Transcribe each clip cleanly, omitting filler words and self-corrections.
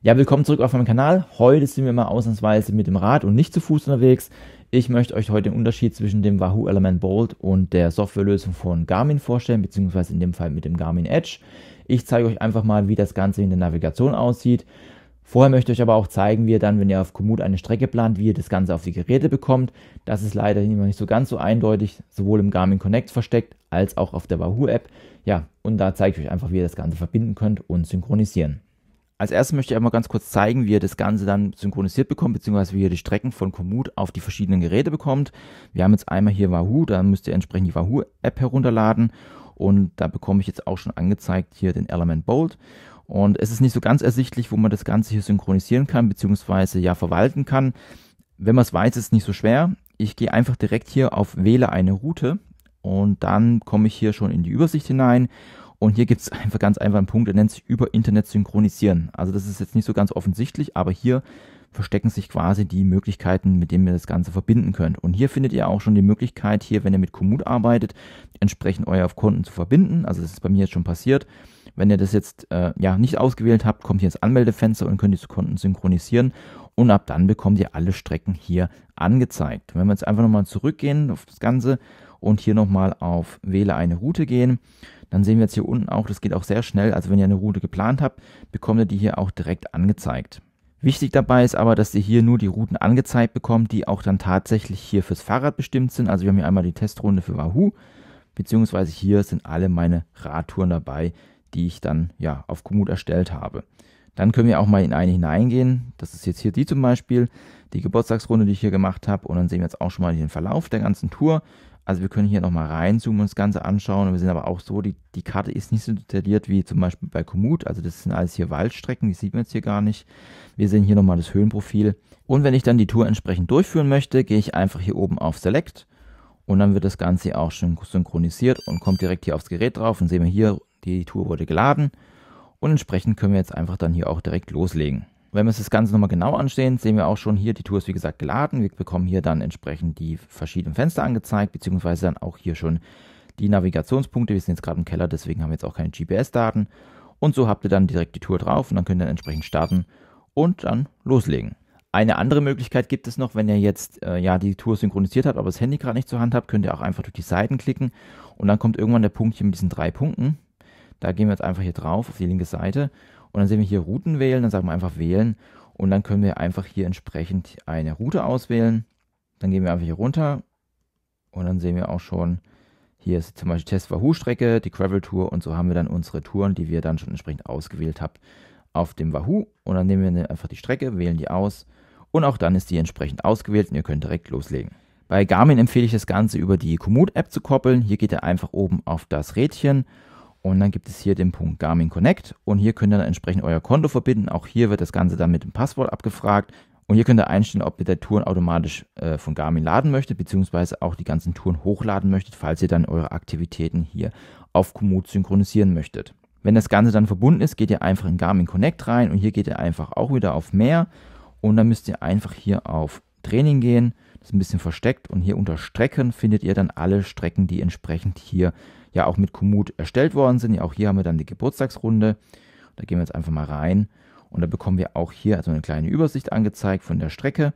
Ja, willkommen zurück auf meinem Kanal. Heute sind wir mal ausnahmsweise mit dem Rad und nicht zu Fuß unterwegs. Ich möchte euch heute den Unterschied zwischen dem Wahoo Element Bolt und der Softwarelösung von Garmin vorstellen, beziehungsweise in dem Fall mit dem Garmin Edge. Ich zeige euch einfach mal, wie das Ganze in der Navigation aussieht. Vorher möchte ich euch aber auch zeigen, wie ihr dann, wenn ihr auf Komoot eine Strecke plant, wie ihr das Ganze auf die Geräte bekommt. Das ist leider immer nicht so ganz so eindeutig, sowohl im Garmin Connect versteckt, als auch auf der Wahoo App. Ja, und da zeige ich euch einfach, wie ihr das Ganze verbinden könnt und synchronisieren. Als erstes möchte ich einmal ganz kurz zeigen, wie ihr das Ganze dann synchronisiert bekommt, beziehungsweise wie ihr die Strecken von Komoot auf die verschiedenen Geräte bekommt. Wir haben jetzt einmal hier Wahoo, da müsst ihr entsprechend die Wahoo-App herunterladen und da bekomme ich jetzt auch schon angezeigt hier den Element Bolt. Und es ist nicht so ganz ersichtlich, wo man das Ganze hier synchronisieren kann, beziehungsweise ja verwalten kann. Wenn man es weiß, ist es nicht so schwer. Ich gehe einfach direkt hier auf Wähle eine Route und dann komme ich hier schon in die Übersicht hinein. Und hier gibt es einfach ganz einfach einen Punkt, der nennt sich über Internet synchronisieren. Also das ist jetzt nicht so ganz offensichtlich, aber hier verstecken sich quasi die Möglichkeiten, mit denen ihr das Ganze verbinden könnt. Und hier findet ihr auch schon die Möglichkeit, hier, wenn ihr mit Komoot arbeitet, entsprechend euer Konten zu verbinden. Also das ist bei mir jetzt schon passiert. Wenn ihr das jetzt nicht ausgewählt habt, kommt hier ins Anmeldefenster und könnt diese Konten synchronisieren. Und ab dann bekommt ihr alle Strecken hier angezeigt. Wenn wir jetzt einfach nochmal zurückgehen auf das Ganze und hier nochmal auf Wähle eine Route gehen, dann sehen wir jetzt hier unten auch, das geht auch sehr schnell, also wenn ihr eine Route geplant habt, bekommt ihr die hier auch direkt angezeigt. Wichtig dabei ist aber, dass ihr hier nur die Routen angezeigt bekommt, die auch dann tatsächlich hier fürs Fahrrad bestimmt sind. Also wir haben hier einmal die Testrunde für Wahoo, beziehungsweise hier sind alle meine Radtouren dabei, die ich dann auf Komoot erstellt habe. Dann können wir auch mal in eine hineingehen, das ist jetzt hier die zum Beispiel, die Geburtstagsrunde, die ich hier gemacht habe, und dann sehen wir jetzt auch schon mal den Verlauf der ganzen Tour. Also wir können hier nochmal reinzoomen und das Ganze anschauen. Und wir sehen aber auch so, die Karte ist nicht so detailliert wie zum Beispiel bei Komoot. Also das sind alles hier Waldstrecken, die sieht man jetzt hier gar nicht. Wir sehen hier nochmal das Höhenprofil. Und wenn ich dann die Tour entsprechend durchführen möchte, gehe ich einfach hier oben auf Select. Und dann wird das Ganze auch schon synchronisiert und kommt direkt hier aufs Gerät drauf. Und sehen wir hier, die Tour wurde geladen. Und entsprechend können wir jetzt einfach dann hier auch direkt loslegen. Wenn wir uns das Ganze nochmal genau ansehen, sehen wir auch schon hier, die Tour ist wie gesagt geladen. Wir bekommen hier dann entsprechend die verschiedenen Fenster angezeigt, beziehungsweise dann auch hier schon die Navigationspunkte. Wir sind jetzt gerade im Keller, deswegen haben wir jetzt auch keine GPS-Daten. Und so habt ihr dann direkt die Tour drauf und dann könnt ihr dann entsprechend starten und dann loslegen. Eine andere Möglichkeit gibt es noch, wenn ihr jetzt die Tour synchronisiert habt, aber das Handy gerade nicht zur Hand habt, könnt ihr auch einfach durch die Seiten klicken und dann kommt irgendwann der Punkt hier mit diesen 3 Punkten. Da gehen wir jetzt einfach hier drauf auf die linke Seite. Und dann sehen wir hier Routen wählen, dann sagen wir einfach wählen und dann können wir einfach hier entsprechend eine Route auswählen. Dann gehen wir einfach hier runter und dann sehen wir auch schon, hier ist zum Beispiel Test Wahoo Strecke, die Gravel Tour und so haben wir dann unsere Touren, die wir dann schon entsprechend ausgewählt haben auf dem Wahoo. Und dann nehmen wir einfach die Strecke, wählen die aus und auch dann ist die entsprechend ausgewählt und ihr könnt direkt loslegen. Bei Garmin empfehle ich das Ganze über die Komoot App zu koppeln. Hier geht ihr einfach oben auf das Rädchen. Und dann gibt es hier den Punkt Garmin Connect und hier könnt ihr dann entsprechend euer Konto verbinden. Auch hier wird das Ganze dann mit dem Passwort abgefragt. Und hier könnt ihr einstellen, ob ihr die Touren automatisch von Garmin laden möchtet, beziehungsweise auch die ganzen Touren hochladen möchtet, falls ihr dann eure Aktivitäten hier auf Komoot synchronisieren möchtet. Wenn das Ganze dann verbunden ist, geht ihr einfach in Garmin Connect rein und hier geht ihr einfach auch wieder auf Mehr. Und dann müsst ihr einfach hier auf Training gehen. Das ist ein bisschen versteckt und hier unter Strecken findet ihr dann alle Strecken, die entsprechend hier auch mit Komoot erstellt worden sind. Ja, auch hier haben wir dann die Geburtstagsrunde. Da gehen wir jetzt einfach mal rein und da bekommen wir auch hier also eine kleine Übersicht angezeigt von der Strecke.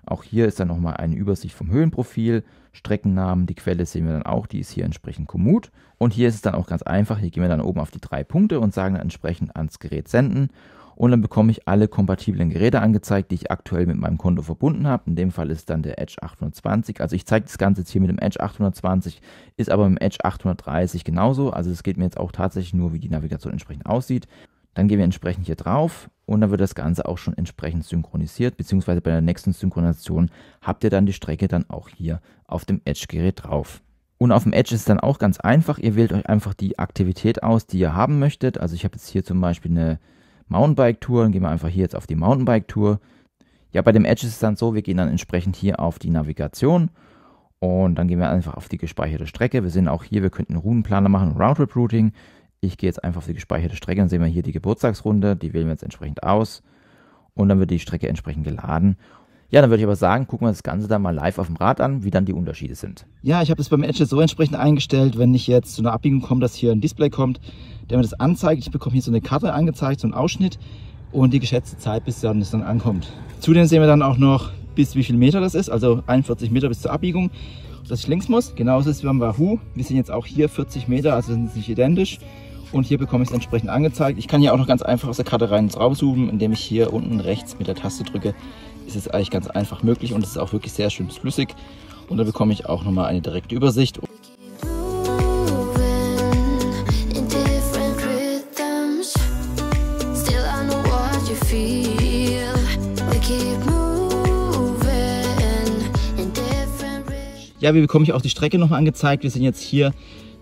Auch hier ist dann nochmal eine Übersicht vom Höhenprofil, Streckennamen, die Quelle sehen wir dann auch, die ist hier entsprechend Komoot. Und hier ist es dann auch ganz einfach, hier gehen wir dann oben auf die 3 Punkte und sagen dann entsprechend ans Gerät senden. Und dann bekomme ich alle kompatiblen Geräte angezeigt, die ich aktuell mit meinem Konto verbunden habe. In dem Fall ist dann der Edge 820. Also ich zeige das Ganze jetzt hier mit dem Edge 820, ist aber mit dem Edge 830 genauso. Also es geht mir jetzt auch tatsächlich nur, wie die Navigation entsprechend aussieht. Dann gehen wir entsprechend hier drauf und dann wird das Ganze auch schon entsprechend synchronisiert, beziehungsweise bei der nächsten Synchronisation habt ihr dann die Strecke dann auch hier auf dem Edge-Gerät drauf. Und auf dem Edge ist es dann auch ganz einfach. Ihr wählt euch einfach die Aktivität aus, die ihr haben möchtet. Also ich habe jetzt hier zum Beispiel eine Mountainbike-Tour, dann gehen wir einfach hier jetzt auf die Mountainbike-Tour. Ja, bei dem Edge ist es dann so, wir gehen dann entsprechend hier auf die Navigation und dann gehen wir einfach auf die gespeicherte Strecke. Wir sehen auch hier, wir könnten einen Routenplaner machen, Roundtrip-Routing. Ich gehe jetzt einfach auf die gespeicherte Strecke, dann sehen wir hier die Geburtstagsrunde, die wählen wir jetzt entsprechend aus und dann wird die Strecke entsprechend geladen. Ja, dann würde ich aber sagen, gucken wir das Ganze dann mal live auf dem Rad an, wie dann die Unterschiede sind. Ja, ich habe das beim Edge so entsprechend eingestellt, wenn ich jetzt zu einer Abbiegung komme, dass hier ein Display kommt, der mir das anzeigt. Ich bekomme hier so eine Karte angezeigt, so einen Ausschnitt. und die geschätzte Zeit, bis es dann ankommt. Zudem sehen wir dann auch noch, bis wie viel Meter das ist, also 41 Meter bis zur Abbiegung, dass ich links muss. Genauso ist es wie beim Wahoo. Wir sehen jetzt auch hier 40 Meter, also sind sie nicht identisch. Und hier bekomme ich es entsprechend angezeigt. Ich kann hier auch noch ganz einfach aus der Karte rein rauszoomen, indem ich hier unten rechts mit der Taste drücke. Ist es eigentlich ganz einfach möglich und es ist auch wirklich sehr schön flüssig. Und da bekomme ich auch nochmal eine direkte Übersicht. Ja, wir bekommen hier auch die Strecke nochmal angezeigt. Wir sind jetzt hier,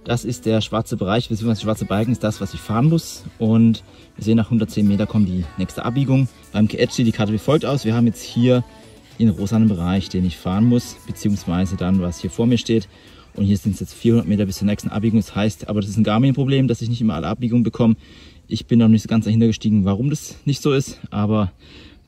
das ist der schwarze Bereich, beziehungsweise der schwarze Balken ist das, was ich fahren muss. Und wir sehen, nach 110 Meter kommt die nächste Abbiegung. Beim Edge sieht die Karte wie folgt aus. Wir haben jetzt hier den rosanen Bereich, den ich fahren muss, beziehungsweise dann, was hier vor mir steht. Und hier sind es jetzt 400 Meter bis zur nächsten Abbiegung. Das heißt, aber das ist ein Garmin-Problem, dass ich nicht immer alle Abbiegungen bekomme. Ich bin noch nicht so ganz dahinter gestiegen, warum das nicht so ist, aber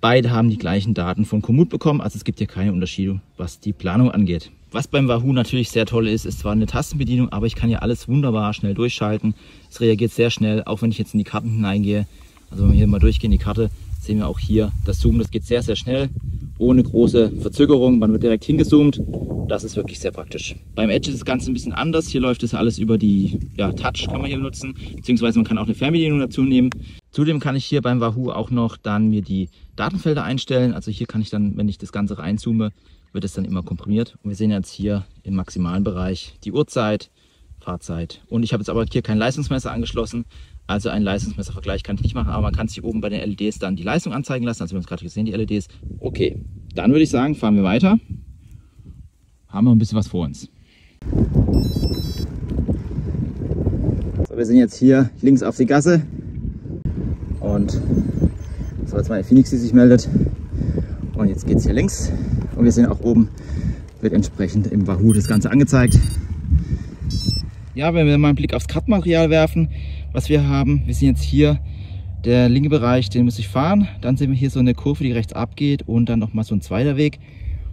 beide haben die gleichen Daten von Komoot bekommen. Also es gibt hier keine Unterschiede, was die Planung angeht. Was beim Wahoo natürlich sehr toll ist zwar eine Tastenbedienung, aber ich kann hier alles wunderbar schnell durchschalten. Es reagiert sehr schnell, auch wenn ich jetzt in die Karten hineingehe. Also wenn wir hier mal durchgehen, die Karte, sehen wir auch hier das Zoomen, das geht sehr, sehr schnell, ohne große Verzögerung. Man wird direkt hingezoomt. Das ist wirklich sehr praktisch. Beim Edge ist das Ganze ein bisschen anders. Hier läuft das alles über die Touch, kann man hier benutzen, beziehungsweise man kann auch eine Fernbedienung dazu nehmen. Zudem kann ich hier beim Wahoo auch noch dann mir die Datenfelder einstellen. Also hier kann ich dann, wenn ich das Ganze reinzoome, wird es dann immer komprimiert. Und wir sehen jetzt hier im maximalen Bereich die Uhrzeit, Fahrzeit. Und ich habe jetzt aber hier kein Leistungsmesser angeschlossen. Also einen Leistungsmesservergleich kann ich nicht machen, aber man kann sich hier oben bei den LEDs dann die Leistung anzeigen lassen. Also wir haben es gerade gesehen, die LEDs. Okay, dann würde ich sagen, fahren wir weiter. Haben wir ein bisschen was vor uns. So, wir sind jetzt hier links auf die Gasse. Und so, jetzt meine Phoenix, die sich meldet. Und jetzt geht es hier links. Und wir sehen auch oben, wird entsprechend im Wahoo das Ganze angezeigt. Ja, wenn wir mal einen Blick aufs Kartenmaterial werfen, was wir haben. Wir sehen jetzt hier der linke Bereich, den muss ich fahren. Dann sehen wir hier so eine Kurve, die rechts abgeht und dann nochmal so ein zweiter Weg.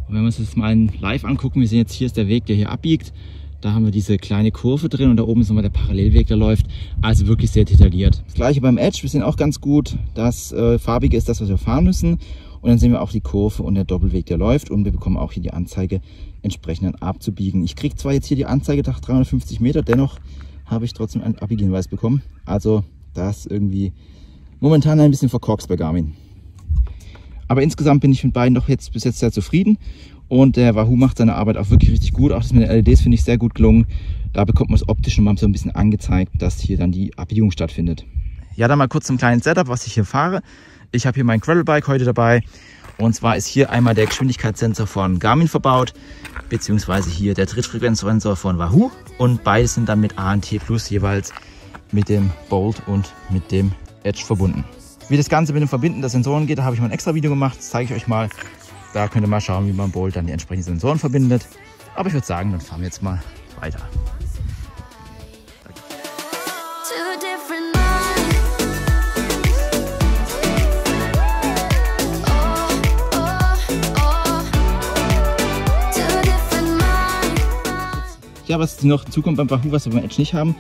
Und wenn wir uns das mal live angucken, wir sehen jetzt, hier ist der Weg, der hier abbiegt. Da haben wir diese kleine Kurve drin und da oben ist nochmal der Parallelweg, der läuft. Also wirklich sehr detailliert. Das gleiche beim Edge, wir sehen auch ganz gut, das Farbige ist das, was wir fahren müssen. Und dann sehen wir auch die Kurve und der Doppelweg, der läuft. Und wir bekommen auch hier die Anzeige, entsprechend dann abzubiegen. Ich kriege zwar jetzt hier die Anzeige nach 350 Meter, dennoch habe ich trotzdem einen Abbiegehinweis bekommen. Also das ist irgendwie momentan ein bisschen verkorkst bei Garmin. Aber insgesamt bin ich mit beiden doch jetzt bis jetzt sehr zufrieden. Und der Wahoo macht seine Arbeit auch wirklich richtig gut. Auch das mit den LEDs finde ich sehr gut gelungen. Da bekommt man es optisch schon mal so ein bisschen angezeigt, dass hier dann die Abbiegung stattfindet. Ja, dann mal kurz zum kleinen Setup, was ich hier fahre. Ich habe hier mein Gravelbike heute dabei. Und zwar ist hier einmal der Geschwindigkeitssensor von Garmin verbaut, beziehungsweise hier der Trittfrequenzsensor von Wahoo. Und beide sind dann mit ANT Plus jeweils mit dem Bolt und mit dem Edge verbunden. Wie das Ganze mit dem Verbinden der Sensoren geht, da habe ich mal ein extra Video gemacht. Das zeige ich euch mal. Da könnt ihr mal schauen, wie man Bolt dann die entsprechenden Sensoren verbindet. Aber ich würde sagen, dann fahren wir jetzt mal weiter. Ja, was noch hinzukommt beim Wahoo, was wir beim Edge nicht haben.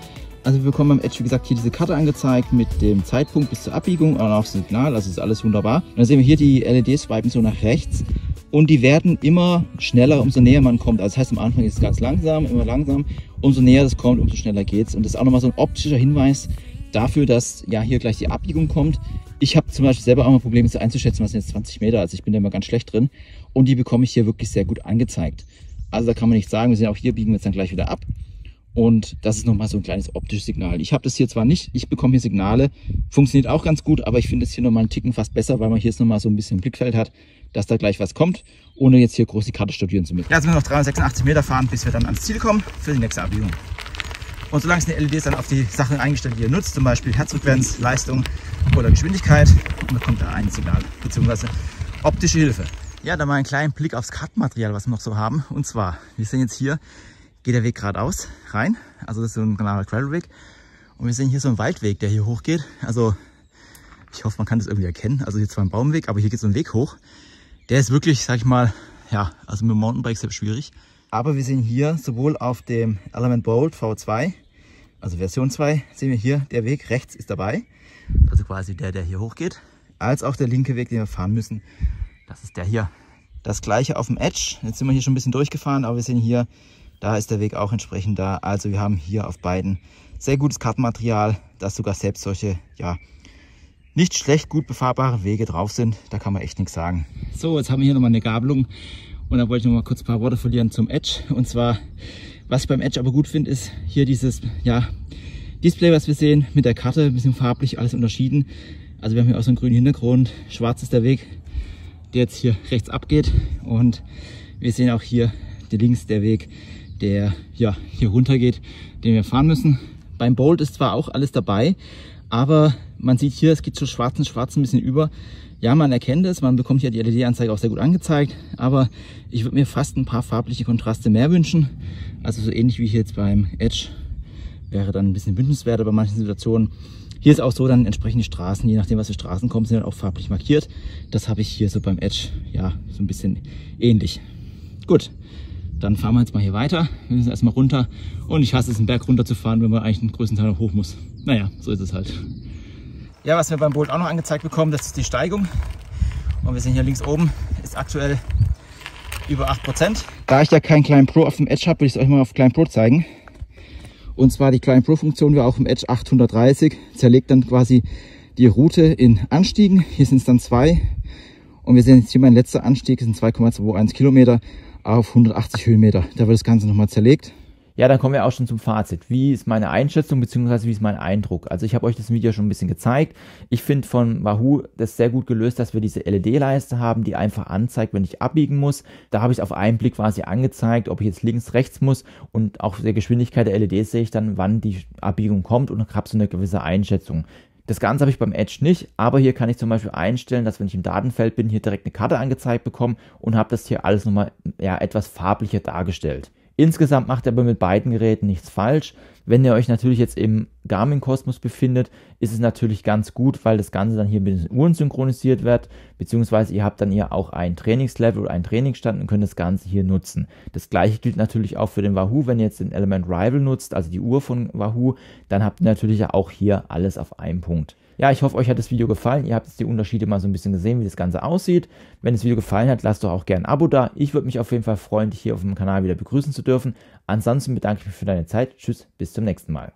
Also wir bekommen beim Edge, wie gesagt, hier diese Karte angezeigt mit dem Zeitpunkt bis zur Abbiegung und auch das Signal, also ist alles wunderbar. Und dann sehen wir hier, die LEDs swipen so nach rechts und die werden immer schneller, umso näher man kommt. Also das heißt, am Anfang ist es ganz langsam, immer langsam. Umso näher das kommt, umso schneller geht's. Und das ist auch nochmal so ein optischer Hinweis dafür, dass ja hier gleich die Abbiegung kommt. Ich habe zum Beispiel selber auch mal Probleme so einzuschätzen, was sind jetzt 20 Meter, also ich bin da immer ganz schlecht drin. Und die bekomme ich hier wirklich sehr gut angezeigt. Also da kann man nicht sagen, wir sehen auch hier, biegen wir jetzt dann gleich wieder ab. Und das ist nochmal so ein kleines optisches Signal. Ich habe das hier zwar nicht, ich bekomme hier Signale, funktioniert auch ganz gut, aber ich finde es hier nochmal einen Ticken fast besser, weil man hier jetzt nochmal so ein bisschen im Blickfeld hat, dass da gleich was kommt, ohne jetzt hier groß die Karte studieren zu müssen. Ja, jetzt müssen wir noch 386 Meter fahren, bis wir dann ans Ziel kommen für die nächste Abbiegung. Und solange sind die LEDs dann auf die Sachen eingestellt, die ihr nutzt, zum Beispiel Herzfrequenz, Leistung oder Geschwindigkeit, und bekommt da ein Signal, beziehungsweise optische Hilfe. Ja, dann mal einen kleinen Blick aufs Kartenmaterial, was wir noch so haben. Und zwar, wir sehen jetzt hier, geht der Weg geradeaus rein. Also das ist so ein normaler Gravelweg. Und wir sehen hier so einen Waldweg, der hier hochgeht. Also ich hoffe, man kann das irgendwie erkennen. Also hier zwar ein Baumweg, aber hier geht so ein Weg hoch. Der ist wirklich, sag ich mal, ja, also mit dem Mountainbike sehr schwierig. Aber wir sehen hier sowohl auf dem Element Bolt V2, also Version 2, sehen wir hier, der Weg rechts ist dabei. Also quasi der hier hochgeht. als auch der linke Weg, den wir fahren müssen. Das ist der hier. Das gleiche auf dem Edge. Jetzt sind wir hier schon ein bisschen durchgefahren, aber wir sehen hier, da ist der Weg auch entsprechend da. Also wir haben hier auf beiden sehr gutes Kartenmaterial, dass sogar selbst solche, ja, nicht schlecht gut befahrbare Wege drauf sind. Da kann man echt nichts sagen. So, jetzt haben wir hier nochmal eine Gabelung. Und da wollte ich noch mal kurz ein paar Worte verlieren zum Edge. Und zwar, was ich beim Edge aber gut finde, ist hier dieses, ja, Display, was wir sehen, mit der Karte, ein bisschen farblich, alles unterschieden. Also wir haben hier auch so einen grünen Hintergrund, schwarz ist der Weg, der jetzt hier rechts abgeht. Und wir sehen auch hier links der Weg, der ja hier runter geht, den wir fahren müssen. Beim Bolt ist zwar auch alles dabei, aber man sieht hier, es geht zu schwarz ein bisschen über. Ja, man erkennt es, man bekommt ja die LED-Anzeige auch sehr gut angezeigt, aber ich würde mir fast ein paar farbliche Kontraste mehr wünschen. Also so ähnlich wie hier jetzt beim Edge wäre dann ein bisschen wünschenswerter bei manchen Situationen. Hier ist auch so, dann entsprechende Straßen, je nachdem was für Straßen kommen, sind dann auch farblich markiert. Das habe ich hier so beim Edge, ja, so ein bisschen ähnlich. Gut, dann fahren wir jetzt mal hier weiter. Wir müssen erstmal runter und ich hasse es, einen Berg runter zu fahren, wenn man eigentlich einen größten Teil noch hoch muss. Naja, so ist es halt. Ja, was wir beim Bolt auch noch angezeigt bekommen, das ist die Steigung. Und wir sehen hier links oben, ist aktuell über 8%. Da ich ja keinen Klein Pro auf dem Edge habe, will ich es euch mal auf Klein Pro zeigen. Und zwar die Klein Pro Funktion wäre auch im Edge 830, zerlegt dann quasi die Route in Anstiegen. Hier sind es dann 2. Und wir sehen jetzt hier, mein letzter Anstieg sind 2,21 Kilometer auf 180 Höhenmeter. Da wird das Ganze nochmal zerlegt. Ja, dann kommen wir auch schon zum Fazit. Wie ist meine Einschätzung bzw. wie ist mein Eindruck? Also ich habe euch das Video schon ein bisschen gezeigt. Ich finde von Wahoo das sehr gut gelöst, dass wir diese LED-Leiste haben, die einfach anzeigt, wenn ich abbiegen muss. Da habe ich auf einen Blick quasi angezeigt, ob ich jetzt links, rechts muss, und auch der Geschwindigkeit der LEDs sehe ich dann, wann die Abbiegung kommt, und habe so eine gewisse Einschätzung. Das Ganze habe ich beim Edge nicht, aber hier kann ich zum Beispiel einstellen, dass wenn ich im Datenfeld bin, hier direkt eine Karte angezeigt bekomme und habe das hier alles nochmal etwas farblicher dargestellt. Insgesamt macht ihr aber mit beiden Geräten nichts falsch. Wenn ihr euch natürlich jetzt im Garmin-Kosmos befindet, ist es natürlich ganz gut, weil das Ganze dann hier mit den Uhren synchronisiert wird, beziehungsweise ihr habt dann hier auch ein Trainingslevel oder einen Trainingsstand und könnt das Ganze hier nutzen. Das gleiche gilt natürlich auch für den Wahoo. Wenn ihr jetzt den Element Rival nutzt, also die Uhr von Wahoo, dann habt ihr natürlich auch hier alles auf einem Punkt. Ja, ich hoffe, euch hat das Video gefallen. Ihr habt jetzt die Unterschiede mal so ein bisschen gesehen, wie das Ganze aussieht. Wenn das Video gefallen hat, lasst doch auch gerne ein Abo da. Ich würde mich auf jeden Fall freuen, dich hier auf dem Kanal wieder begrüßen zu dürfen. Ansonsten bedanke ich mich für deine Zeit. Tschüss, bis zum nächsten Mal.